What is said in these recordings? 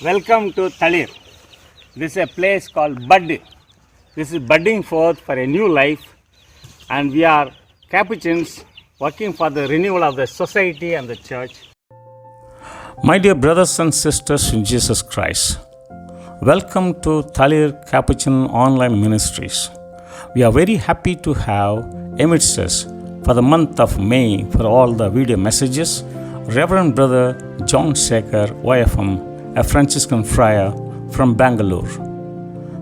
Welcome to Thalir. This is a place called Bud. This is budding forth for a new life, and we are Capuchins working for the renewal of the society and the church. My dear brothers and sisters in Jesus Christ, welcome to Thalir Capuchin Online Ministries. We are very happy to have amidst us for the month of May for all the video messages, Reverend Brother John Sekhar, YFM, a Franciscan friar from Bangalore.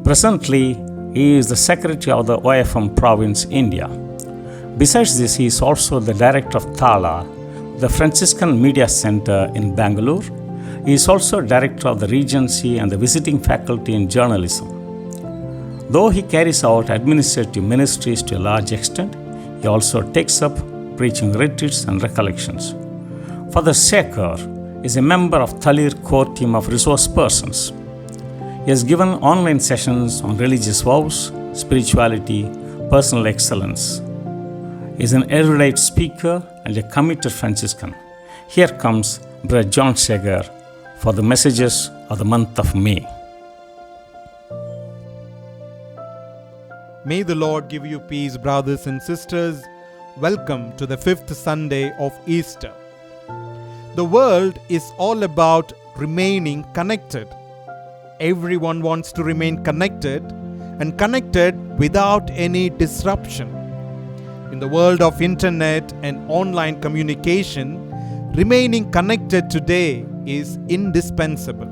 Presently, he is the Secretary of the YFM Province, India. Besides this, he is also the Director of Thala, the Franciscan Media Center in Bangalore. He is also Director of the Regency and the Visiting Faculty in Journalism. Though he carries out administrative ministries to a large extent, he also takes up preaching retreats and recollections. Father Sekhar is a member of Thalir core team of resource persons. He has given online sessions on religious vows, spirituality, personal excellence. He is an erudite speaker and a committed Franciscan. Here comes Brother John Sekhar for the messages of the month of May. May the Lord give you peace, brothers and sisters. Welcome to the fifth Sunday of Easter. The world is all about remaining connected. Everyone wants to remain connected and connected without any disruption. In the world of internet and online communication, remaining connected today is indispensable.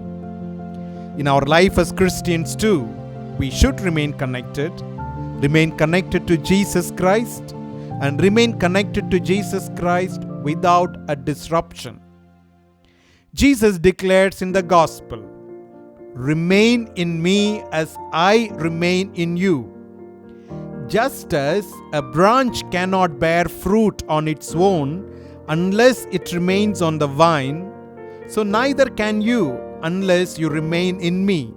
In our life as Christians too, we should remain connected to Jesus Christ, and remain connected to Jesus Christ without a disruption. Jesus declares in the Gospel, "Remain in me as I remain in you." Just as a branch cannot bear fruit on its own unless it remains on the vine, so neither can you unless you remain in me.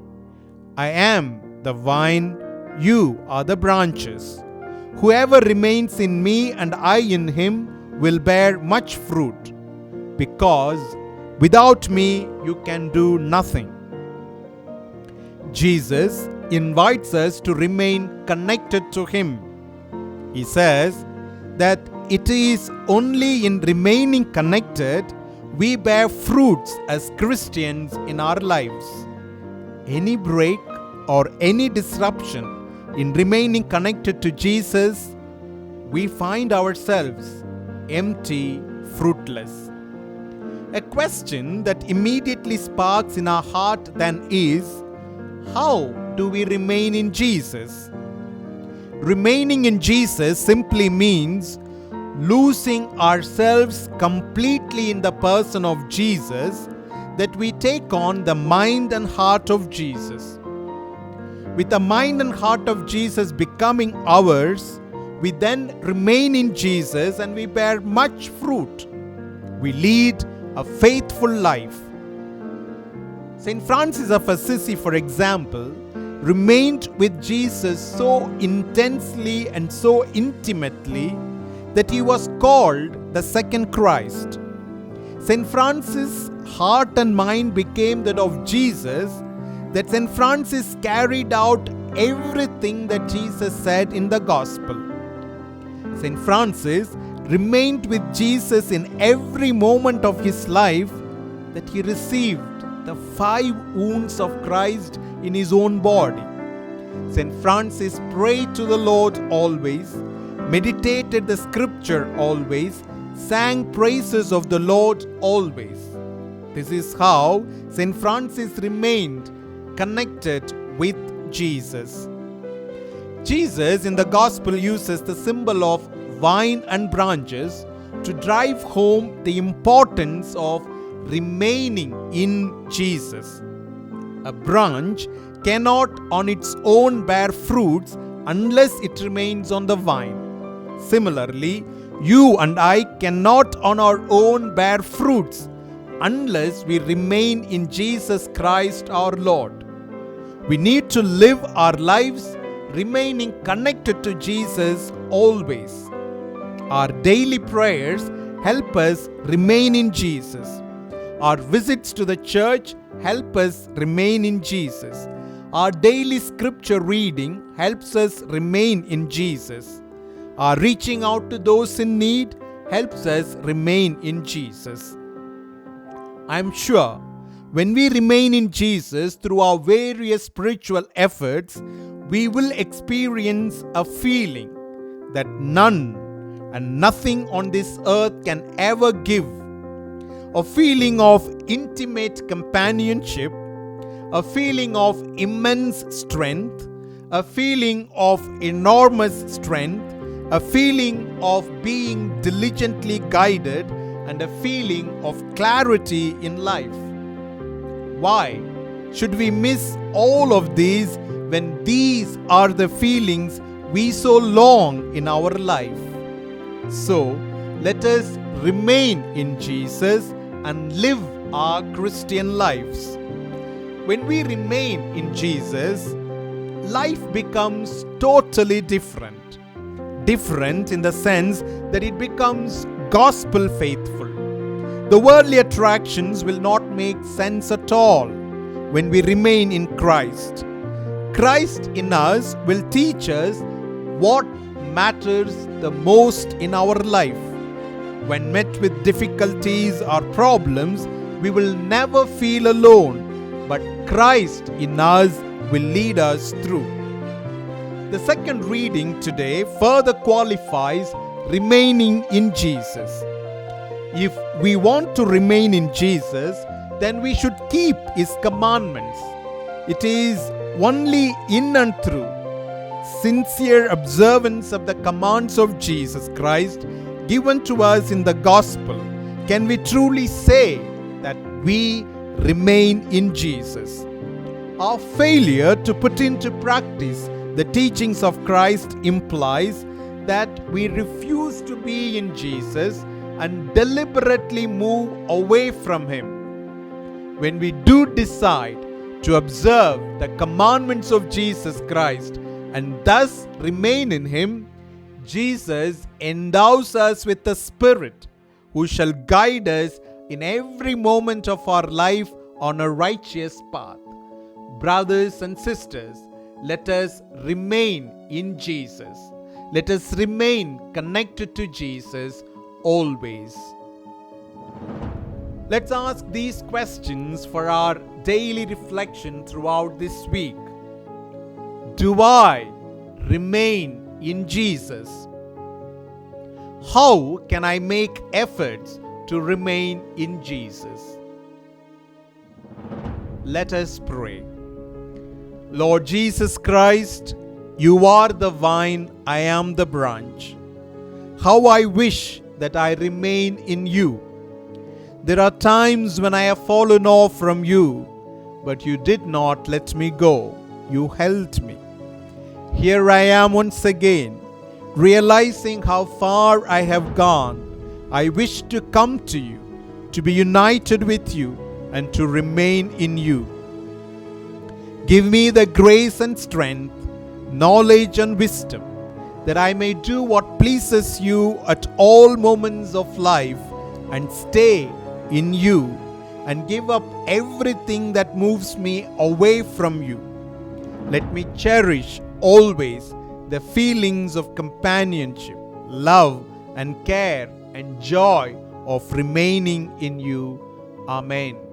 I am the vine, you are the branches. Whoever remains in me and I in him will bear much fruit, because without me you can do nothing. Jesus invites us to remain connected to him. He says that it is only in remaining connected we bear fruits as Christians in our lives. Any break or any disruption in remaining connected to Jesus, we find ourselves empty, fruitless. A question that immediately sparks in our heart then is, how do we remain in Jesus? Remaining in Jesus simply means losing ourselves completely in the person of Jesus, that we take on the mind and heart of Jesus. With the mind and heart of Jesus becoming ours, we then remain in Jesus and we bear much fruit. We lead a faithful life. St. Francis of Assisi, for example, remained with Jesus so intensely and so intimately that he was called the second Christ. St. Francis' heart and mind became that of Jesus, that St. Francis carried out everything that Jesus said in the Gospel. St. Francis remained with Jesus in every moment of his life, that he received the 5 wounds of Christ in his own body. St. Francis prayed to the Lord always, meditated the scripture always, sang praises of the Lord always. This is how St. Francis remained connected with Jesus. Jesus in the Gospel uses the symbol of vine and branches to drive home the importance of remaining in Jesus. A branch cannot on its own bear fruits unless it remains on the vine. Similarly, you and I cannot on our own bear fruits unless we remain in Jesus Christ our Lord. We need to live our lives remaining connected to Jesus always. Our daily prayers help us remain in Jesus. Our visits to the church help us remain in Jesus. Our daily scripture reading helps us remain in Jesus. Our reaching out to those in need helps us remain in Jesus. I am sure when we remain in Jesus through our various spiritual efforts, we will experience a feeling that none and nothing on this earth can ever give. A feeling of intimate companionship, a feeling of immense strength, a feeling of enormous strength, a feeling of being diligently guided, and a feeling of clarity in life. Why should we miss all of these when these are the feelings we so long in our life? So, let us remain in Jesus and live our Christian lives. When we remain in Jesus, life becomes totally different. Different in the sense that it becomes gospel faithful. The worldly attractions will not make sense at all when we remain in Christ. Christ in us will teach us what matters the most in our life. When met with difficulties or problems, we will never feel alone, but Christ in us will lead us through. The second reading today further qualifies remaining in Jesus. If we want to remain in Jesus, then we should keep His commandments. It is only in and through sincere observance of the commands of Jesus Christ given to us in the gospel can we truly say that we remain in Jesus. Our failure to put into practice the teachings of Christ implies that we refuse to be in Jesus and deliberately move away from Him. When we do decide to observe the commandments of Jesus Christ and thus remain in Him, Jesus endows us with the Spirit who shall guide us in every moment of our life on a righteous path. Brothers and sisters, let us remain in Jesus. Let us remain connected to Jesus always. Let's ask these questions for our daily reflection throughout this week. Do I remain in Jesus? How can I make efforts to remain in Jesus? Let us pray. Lord Jesus Christ, You are the vine, I am the branch. How I wish that I remain in You. There are times when I have fallen off from You, but You did not let me go. You held me. Here I am once again, realizing how far I have gone. I wish to come to You, to be united with You, and to remain in You. Give me the grace and strength, knowledge and wisdom, that I may do what pleases You at all moments of life and stay in You and give up everything that moves me away from You. Let me cherish always the feelings of companionship, love and care and joy of remaining in You. Amen.